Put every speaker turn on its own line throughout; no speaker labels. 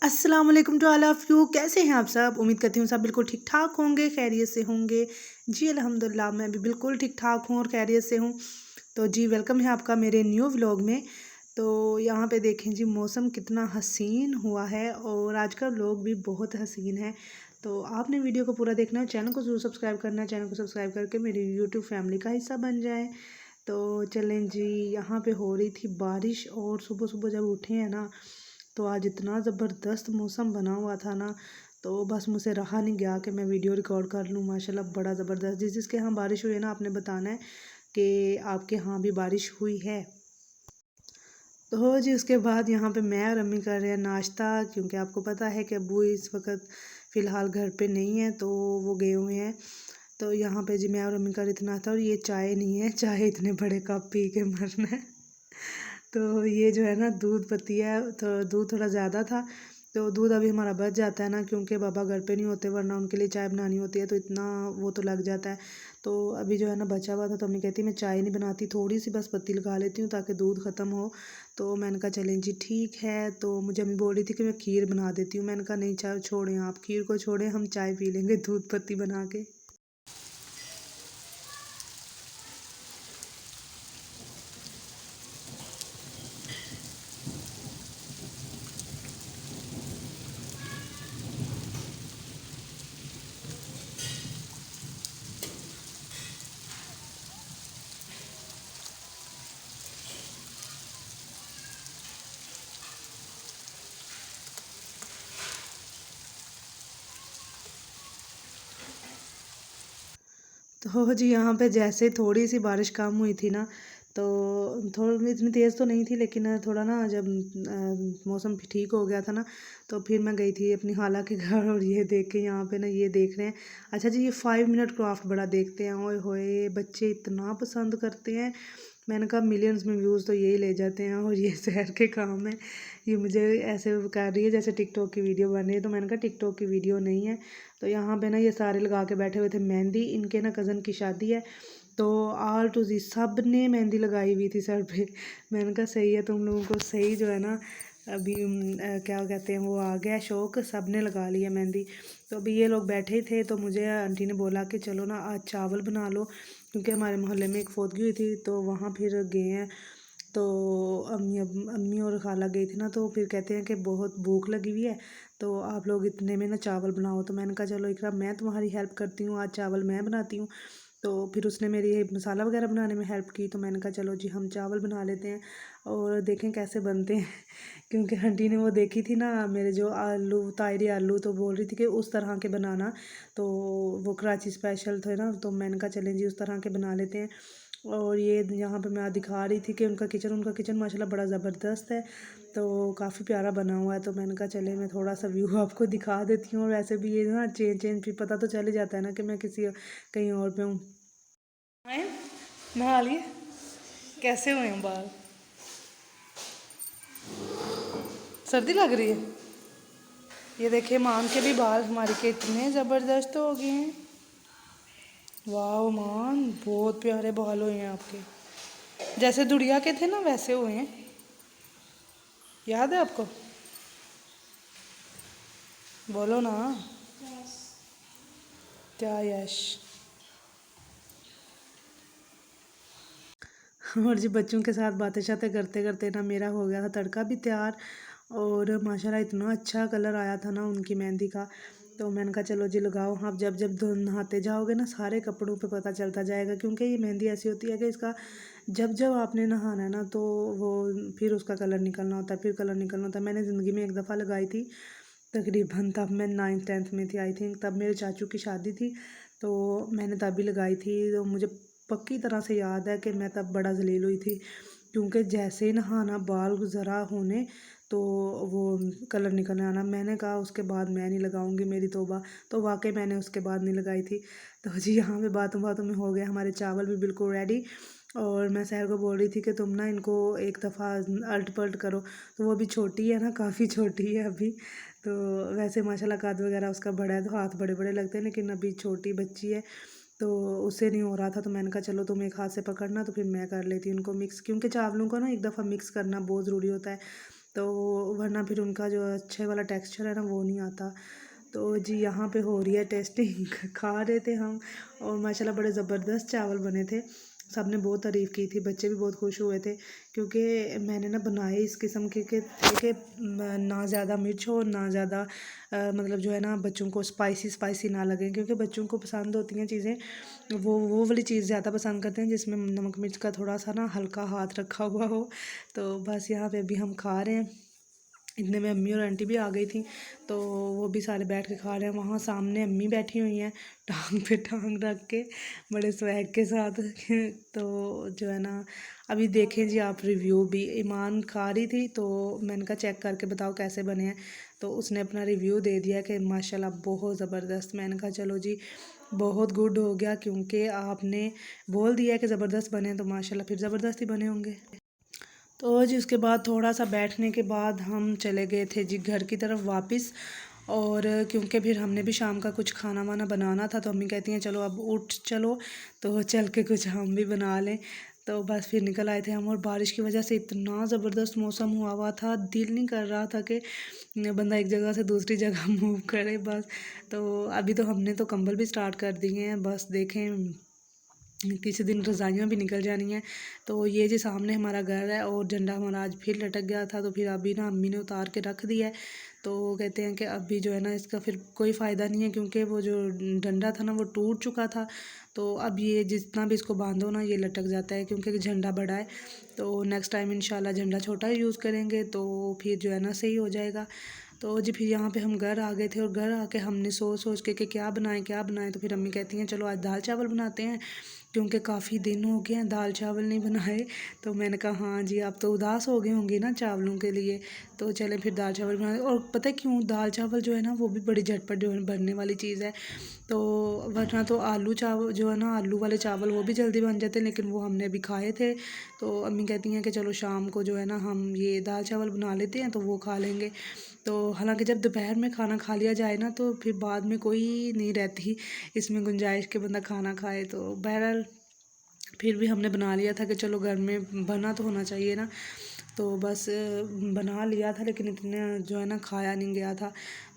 अस्सलाम वालेकुम to all of you. कैसे हैं आप सब? उम्मीद करती हूँ सब बिल्कुल ठीक ठाक होंगे, खैरियत से होंगे। जी अल्हम्दुलिल्लाह, मैं भी बिल्कुल ठीक ठाक हूँ और खैरियत से हूँ। तो जी वेलकम है आपका मेरे न्यू व्लॉग में। तो यहाँ पे देखें जी, मौसम कितना हसीन हुआ है और आज का व्लॉग भी बहुत हसीन है। तो आपने वीडियो को पूरा देखना है, चैनल को ज़रूर सब्सक्राइब करना है, चैनल को सब्सक्राइब करके मेरी यूट्यूब फैमिली का हिस्सा बन जाएँ। तो चलें जी, यहाँ पे हो रही थी बारिश और सुबह-सुबह जब उठे हैं ना, तो आज इतना ज़बरदस्त मौसम बना हुआ था ना, तो बस मुझसे रहा नहीं गया कि मैं वीडियो रिकॉर्ड कर लूँ। माशाल्लाह बड़ा ज़बरदस्त, जिसके यहाँ बारिश हुई है ना, आपने बताना है कि आपके यहाँ भी बारिश हुई है। तो जी उसके बाद यहाँ पे मैं और अम्मी कर रहे हैं नाश्ता, क्योंकि आपको पता है कि अब्बू इस वक्त फ़िलहाल घर पे नहीं है, तो वो गए हुए हैं। तो यहाँ पे जी मैं और अम्मी का इतना था, और ये चाय नहीं है, चाय इतने बड़े कप पी के मरना है। तो ये जो है ना दूध पत्ती है, तो दूध थोड़ा ज़्यादा था, तो दूध अभी हमारा बच जाता है ना, क्योंकि पापा घर पे नहीं होते, वरना उनके लिए चाय बनानी होती है, तो इतना वो तो लग जाता है। तो अभी जो है ना बचा हुआ था, तो मम्मी कहती मैं चाय नहीं बनाती, थोड़ी सी बस पत्ती लगा लेती हूँ ताकि दूध ख़त्म हो। तो मैंने कहा चलें जी ठीक है। तो मुझे अम्मी बोल रही थी कि मैं खीर बना देती हूँ, मैंने कहा नहीं, चाय छोड़ें, आप खीर को छोड़ें, हम चाय पी लेंगे दूध पत्ती बना के। तो जी यहाँ पे जैसे थोड़ी सी बारिश कम हुई थी ना, तो थोड़ी इतनी तेज़ तो नहीं थी, लेकिन थोड़ा ना जब मौसम ठीक हो गया था ना, तो फिर मैं गई थी अपनी खाला के घर, और ये देख के यहाँ पे ना ये देख रहे हैं। अच्छा जी, ये 5 मिनट क्राफ्ट बड़ा देखते हैं, ओए होए बच्चे इतना पसंद करते हैं। मैंने कहा मिलियंस में व्यूज़ तो यही ले जाते हैं, और ये शहर के काम है। ये मुझे ऐसे कर रही है जैसे टिकटॉक की वीडियो बन रही है, तो मैंने कहा टिकटॉक की वीडियो नहीं है। तो यहाँ पे ना ये सारे लगा के बैठे हुए थे मेहंदी, इनके ना कज़न की शादी है, तो आल टू जी सब ने मेहंदी लगाई हुई थी सर पे। मैंने कहा सही है, तुम लोगों को सही जो है ना अभी क्या कहते हैं वो आ गया शौक, सब ने लगा लिया मेहंदी। तो अभी ये लोग बैठे ही थे, तो मुझे आंटी ने बोला कि चलो ना आज चावल बना लो, क्योंकि हमारे मोहल्ले में एक फौतगी हुई थी, तो वहाँ फिर गए हैं। तो अम्मी और खाला गई थी ना, तो फिर कहते हैं कि बहुत भूख लगी हुई है, तो आप लोग इतने में ना चावल बनाओ। तो मैंने कहा चलो इकरा, मैं तुम्हारी हेल्प करती हूँ, आज चावल मैं बनाती हूँ। तो फिर उसने मेरी मसाला वगैरह बनाने में हेल्प की, तो मैंने कहा चलो जी हम चावल बना लेते हैं और देखें कैसे बनते हैं। क्योंकि आंटी ने वो देखी थी ना मेरे जो आलू तायरी आलू, तो बोल रही थी कि उस तरह के बनाना, तो वो कराची स्पेशल थे ना, तो मैंने कहा चलें जी उस तरह के बना लेते हैं। और ये यहाँ पे मैं दिखा रही थी कि उनका किचन माशाल्लाह बड़ा ज़बरदस्त है, तो काफ़ी प्यारा बना हुआ है। तो मैंने कहा चले मैं थोड़ा सा व्यू आपको दिखा देती हूँ, और वैसे भी ये ना चेंज चेंज भी पता तो चल ही जाता है ना कि मैं कहीं और पे हूँ। हैं? नहा लिए? कैसे हुए हैं बाल? सर्दी लग रही है? ये देखिए मान के भी बाल हमारे के इतने ज़बरदस्त हो गए हैं। वाह मान, बहुत प्यारे बाल हुए हैं आपके, जैसे दुड़िया के थे ना वैसे हुए हैं। याद है आपको? बोलो ना। क्या यश? और जी बच्चों के साथ बातें शातें करते करते ना मेरा हो गया था तड़का भी तैयार, और माशाल्लाह इतना अच्छा कलर आया था ना उनकी मेहंदी का। तो मैंने कहा चलो जी लगाओ, आप जब जब नहाते जाओगे ना सारे कपड़ों पे पता चलता जाएगा, क्योंकि ये मेहंदी ऐसी होती है कि इसका जब जब आपने नहाना है ना, तो वो फिर उसका कलर निकलना होता है, फिर कलर निकलना होता है। मैंने ज़िंदगी में एक दफ़ा लगाई थी, तकरीबन तब मैं 9th-10th में थी आई थिंक, तब मेरे चाचू की शादी थी, तो मैंने तभी लगाई थी। तो मुझे पक्की तरह से याद है कि मैं तब बड़ा ज़लील हुई थी, क्योंकि जैसे ही नहाना बाल ज़रा होने, तो वो कलर निकलने आना। मैंने कहा उसके बाद मैं नहीं लगाऊंगी, मेरी तौबा। तो वाकई मैंने उसके बाद नहीं लगाई थी। तो जी यहाँ पे बातों बातों में हो गया हमारे चावल भी बिल्कुल रेडी, और मैं सहर को बोल रही थी कि तुम ना इनको एक दफ़ा अल्ट पल्ट करो। तो वो अभी छोटी है ना, काफ़ी छोटी है अभी, तो वैसे माशाल्लाह कद वगैरह उसका बड़ा है, तो हाथ बड़े बड़े लगते हैं, लेकिन अभी छोटी बच्ची है, तो उससे नहीं हो रहा था। तो मैंने कहा चलो तुम एक हाथ से पकड़ना, तो फिर मैं कर लेती हूँ उनको मिक्स, क्योंकि चावलों को ना एक दफ़ा मिक्स करना बहुत ज़रूरी होता है। तो वरना फिर उनका जो अच्छे वाला टेक्सचर है ना वो नहीं आता। तो जी यहाँ पे हो रही है टेस्टिंग खा रहे थे हम, और माशाल्लाह बड़े ज़बरदस्त चावल बने थे। सबने बहुत तारीफ़ की थी, बच्चे भी बहुत खुश हुए थे, क्योंकि मैंने ना बनाए इस किस्म के थे कि ना ज़्यादा मिर्च हो ना ज़्यादा मतलब जो है ना बच्चों को स्पाइसी स्पाइसी ना लगे, क्योंकि बच्चों को पसंद होती हैं चीज़ें, वो वाली चीज़ ज़्यादा पसंद करते हैं जिसमें नमक मिर्च का थोड़ा सा ना हल्का हाथ रखा हुआ हो। तो बस यहाँ पे अभी हम खा रहे हैं। इतने में अम्मी और आंटी भी आ गई थी, तो वो भी सारे बैठ के खा रहे हैं। वहाँ सामने अम्मी बैठी हुई हैं टांग पे टांग रख के, बड़े स्वैग के साथ तो जो है ना अभी देखें जी आप रिव्यू भी। ईमान खा रही थी तो मैंने कहा चेक करके बताओ कैसे बने हैं, तो उसने अपना रिव्यू दे दिया कि माशाल्लाह बहुत ज़बरदस्त। मैंने कहा चलो जी बहुत गुड हो गया, क्योंकि आपने बोल दिया कि ज़बरदस्त बने तो माशाल्लाह फिर ज़बरदस्त ही बने होंगे। तो जी उसके बाद थोड़ा सा बैठने के बाद हम चले गए थे जी घर की तरफ वापस। और क्योंकि फिर हमने भी शाम का कुछ खाना वाना बनाना था, तो अम्मी कहती हैं चलो अब उठ चलो, तो चल के कुछ हम भी बना लें। तो बस फिर निकल आए थे हम, और बारिश की वजह से इतना ज़बरदस्त मौसम हुआ था, दिल नहीं कर रहा था कि बंदा एक जगह से दूसरी जगह मूव करे बस। तो अभी तो हमने तो कंबल भी स्टार्ट कर दिए हैं, बस देखें किसी दिन रज़ाइयाँ भी निकल जानी हैं। तो ये जी सामने हमारा घर है, और झंडा हमारा आज फिर लटक गया था, तो फिर अभी ना अम्मी ने उतार के रख दिया है। तो कहते हैं कि अभी जो है ना इसका फिर कोई फ़ायदा नहीं है, क्योंकि वो जो डंडा था ना वो टूट चुका था। तो अब ये जितना भी इसको बांधो ना ये लटक जाता है, क्योंकि झंडा बड़ा है। तो नेक्स्ट टाइम इंशाल्लाह झंडा छोटा ही यूज़ करेंगे, तो फिर जो है ना सही हो जाएगा। तो जी फिर यहाँ पे हम घर आ गए थे, और घर आके हमने सोच सोच के कि क्या बनाएं क्या बनाएं। तो फिर अम्मी कहती हैं चलो आज दाल चावल बनाते हैं, क्योंकि काफ़ी दिन हो गए हैं दाल चावल नहीं बनाए। तो मैंने कहा हाँ जी आप तो उदास हो गए होंगे ना चावलों के लिए, तो चलें फिर दाल चावल बनाए। और पता है क्यों, दाल चावल जो है ना वो भी बड़ी झटपट जो है बनने वाली चीज़ है। तो वरना तो आलू चावल जो है ना आलू वाले चावल वो भी जल्दी बन जाते हैं, लेकिन वो हमने अभी खाए थे। तो अम्मी कहती हैं कि चलो शाम को जो है ना हम ये दाल चावल बना लेते हैं, तो वो खा लेंगे। तो हालांकि जब दोपहर में खाना खा लिया जाए ना तो फिर बाद में कोई नहीं रहती इसमें गुंजाइश के बंदा खाना खाए। तो बहरहाल फिर भी हमने बना लिया था कि चलो घर में बना तो होना चाहिए ना, तो बस बना लिया था, लेकिन इतने जो है ना खाया नहीं गया था।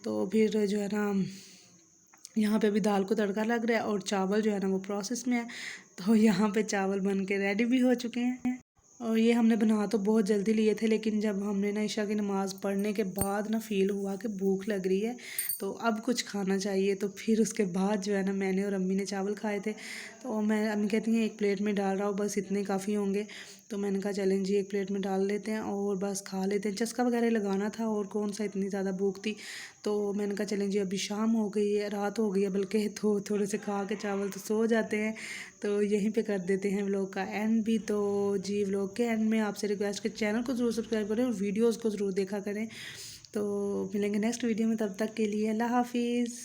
तो फिर जो है ना यहाँ पे अभी दाल को तड़का लग रहा है, और चावल जो है ना वो प्रोसेस में है। तो यहाँ पे चावल बन के रेडी भी हो चुके हैं। और ये हमने बना तो बहुत जल्दी लिए थे, लेकिन जब हमने ना इशा की नमाज़ पढ़ने के बाद ना फ़ील हुआ कि भूख लग रही है, तो अब कुछ खाना चाहिए। तो फिर उसके बाद जो है ना मैंने और अम्मी ने चावल खाए थे। तो मैं अम्मी कहती हैं एक प्लेट में डाल रहा हूँ, बस इतने काफ़ी होंगे। तो मैंने कहा चलें जी एक प्लेट में डाल लेते हैं और बस खा लेते हैं। चस्का वगैरह लगाना था, और कौन सा इतनी ज़्यादा भूख थी। तो मैंने कहा चलें जी अभी शाम हो गई है, रात हो गई है बल्कि, तो थोड़े से खा के चावल तो सो जाते हैं। तो यहीं पे कर देते हैं व्लॉग का एंड भी। तो जी व्लॉग के एंड में आपसे रिक्वेस्ट कि चैनल को ज़रूर सब्सक्राइब करें और वीडियोज़ को ज़रूर देखा करें। तो मिलेंगे नेक्स्ट वीडियो में, तब तक के लिए अल्लाह हाफिज़।